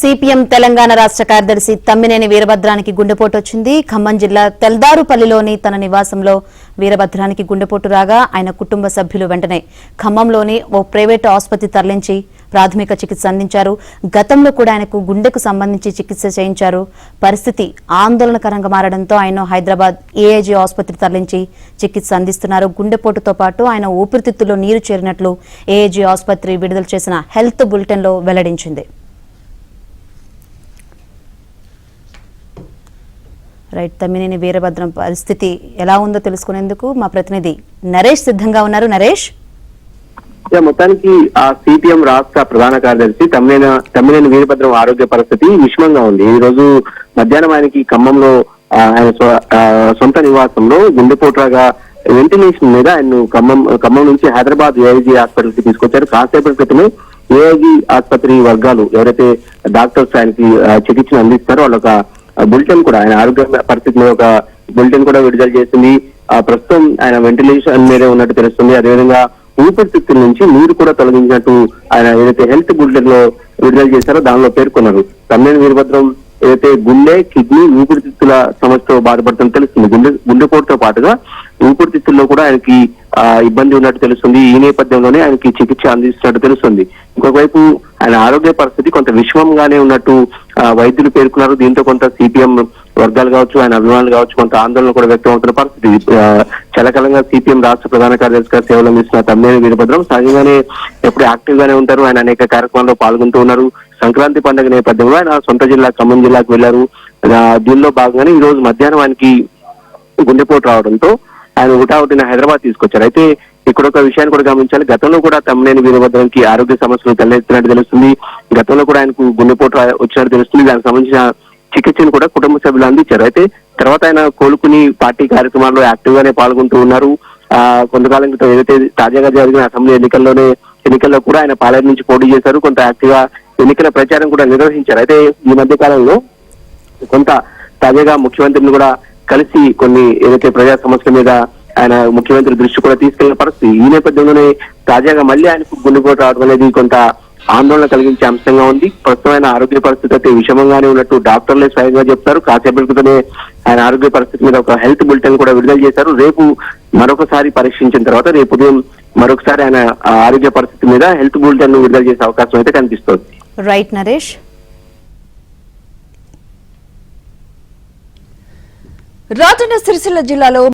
CPM Telangana రాష్ట్ర కార్యదర్శి తమ్మినేని వీరభద్రానికి గుండెపోటు వచ్చింది. ఖమ్మం జిల్లా తెల్దారుపల్లిలోని తన నివాసంలో వీరభద్రానికి గుండెపోటు రాగా ఆయన కుటుంబ సభ్యులు వెంటనే ఖమ్మంలోని ఓ ప్రైవేటు ఆసుపత్రి తరలించి ప్రాథమిక చికిత్స అందించారు. గతంలో కూడా ఆయనకు గుండెకు సంబంధించి చికిత్స చేయించారు. పరిస్థితి ఆందోళనకరంగా మారడంతో ఆయన హైదరాబాద్ ఏఐజీ ఆసుపత్రి తరలించి చికిత్స అందిస్తున్నారు. గుండెపోటుతో పాటు ఆయన ఊపిరితిత్తుల్లో నీరు చేరినట్లు ఏఐజీ ఆసుపత్రి విడుదల చేసిన హెల్త్ బులెటిన్లో వెల్లడించింది. రైట్, తమ్మినేని వీరభద్రం పరిస్థితి ఎలా ఉందో తెలుసుకునేందుకు మా ప్రతినిధి నరేష్ సిద్ధంగా ఉన్నారు. నరేష్, మొత్తానికి ఆ సిపిఎం రాష్ట్ర ప్రధాన కార్యదర్శి తమ్మినేని వీరభద్రం ఆరోగ్య పరిస్థితి విషమంగా ఉంది. ఈ రోజు మధ్యాహ్నం ఆయనకి ఖమ్మంలో ఆయన సొంత నివాసంలో గుండెపోటుగా వెంటిలేషన్ మీద ఆయన ఖమ్మం నుంచి హైదరాబాద్ ఏఐజీ హాస్పిటల్ కి తీసుకొచ్చారు. కాసేపటి క్రితమే ఏఐజీ ఆసుపత్రి వర్గాలు ఎవరైతే డాక్టర్స్ ఆయనకి చికిత్సను అందిస్తారో వాళ్ళ బులెటిన్ కూడా ఆయన ఆరోగ్య పరిస్థితి మీద ఒక బులెటిన్ కూడా విడుదల చేసింది. ప్రస్తుతం ఆయన వెంటిలేషన్ మీదే ఉన్నట్టు తెలుస్తుంది. అదేవిధంగా ఊపిరితిత్తుల నుంచి నీరు కూడా తొలగించినట్టు ఆయన ఏదైతే హెల్త్ బులెటిన్ లో విడుదల చేశారో దానిలో పేర్కొన్నారు. తమ్మినేని వీరభద్రం ఏదైతే గుండె, కిడ్నీ, ఊపిరితిత్తుల సమస్యతో బాధపడుతుందని తెలుస్తుంది. గుండెపోటుతో పాటుగా ఊపిరితిత్తుల్లో కూడా ఆయనకి ఇబ్బంది ఉన్నట్టు తెలుస్తుంది. ఈ నేపథ్యంలోనే ఆయనకి చికిత్స అందిస్తున్నట్టు తెలుస్తుంది. ఇంకొక వైపు ఆయన ఆరోగ్య పరిస్థితి కొంత విషమంగానే ఉన్నట్టు వైద్యులు పేర్కొన్నారు. దీంతో కొంత సిపిఎం వర్గాలు కావచ్చు, ఆయన అభిమానులు కావచ్చు, కొంత ఆందోళన కూడా వ్యక్తం అవుతున్న పరిస్థితి. చాలా కాలంగా సిపిఎం రాష్ట్ర ప్రధాన కార్యదర్శిగా సేవలు అందిస్తున్న తమ్మినేని వీరభద్రం సహజంగానే ఎప్పుడు యాక్టివ్ గానే ఉంటారు. ఆయన అనేక కార్యక్రమాల్లో పాల్గొంటూ ఉన్నారు. సంక్రాంతి పండుగ నేపథ్యంలో ఆయన సొంత జిల్లా ఖమ్మం జిల్లాకు వెళ్లారు. దీనిలో భాగంగానే ఈ రోజు మధ్యాహ్నం ఆయనకి గుండెపోటు రావడంతో ఆయన హుటాహుటిన హైదరాబాద్ తీసుకొచ్చారు. అయితే ఇక్కడ ఒక విషయాన్ని కూడా గమనించాలి. గతంలో కూడా తమ్మినేని వీరభద్రంకి ఆరోగ్య సమస్యలు తలెత్తినట్టు తెలుస్తుంది. గతంలో కూడా ఆయనకు గుండెపోటు వచ్చినట్టు తెలుస్తుంది. దానికి సంబంధించిన చికిత్సను కూడా కుటుంబ సభ్యులు అందించారు. అయితే తర్వాత ఆయన కోలుకుని పార్టీ కార్యక్రమాల్లో యాక్టివ్ గానే పాల్గొంటూ ఉన్నారు. కొంతకాలం క్రితం ఏదైతే తాజాగా జరిగిన అసెంబ్లీ ఎన్నికల్లో కూడా ఆయన పాలేరు నుంచి పోటీ చేశారు. కొంత యాక్టివ్ గా ఎన్నికల ప్రచారం కూడా నిర్వహించారు. అయితే ఈ మధ్య కాలంలో కొంత తాజాగా ముఖ్యమంత్రిని కూడా కలిసి కొన్ని ఏదైతే ప్రజా సమస్యల మీద ఆయన ముఖ్యమంత్రి దృష్టి కూడా తీసుకెళ్లిన పరిస్థితి. ఈ నేపథ్యంలోనే తాజాగా మళ్ళీ ఆయనకు గుండెపోటు రావడం అనేది కొంత ఆందోళన కలిగించే అంశంగా ఉంది. ప్రస్తుతమైన ఆరోగ్య పరిస్థితి అయితే విషమంగానే ఉన్నట్టు డాక్టర్లే స్వయంగా చెప్తారు. కాసేపటి క్రితమే ఆయన ఆరోగ్య పరిస్థితి మీద ఒక హెల్త్ బులెటిన్ కూడా విడుదల చేశారు. రేపు మరొకసారి పరీక్షించిన తర్వాత రేపు ఉదయం మరొకసారి ఆయన ఆరోగ్య పరిస్థితి మీద హెల్త్ బులెటిన్ విడుదల చేసే అవకాశం అయితే కనిపిస్తోంది. రైట్ నరేష్. రాజన్న సిరిసిల్ల జిల్లాలో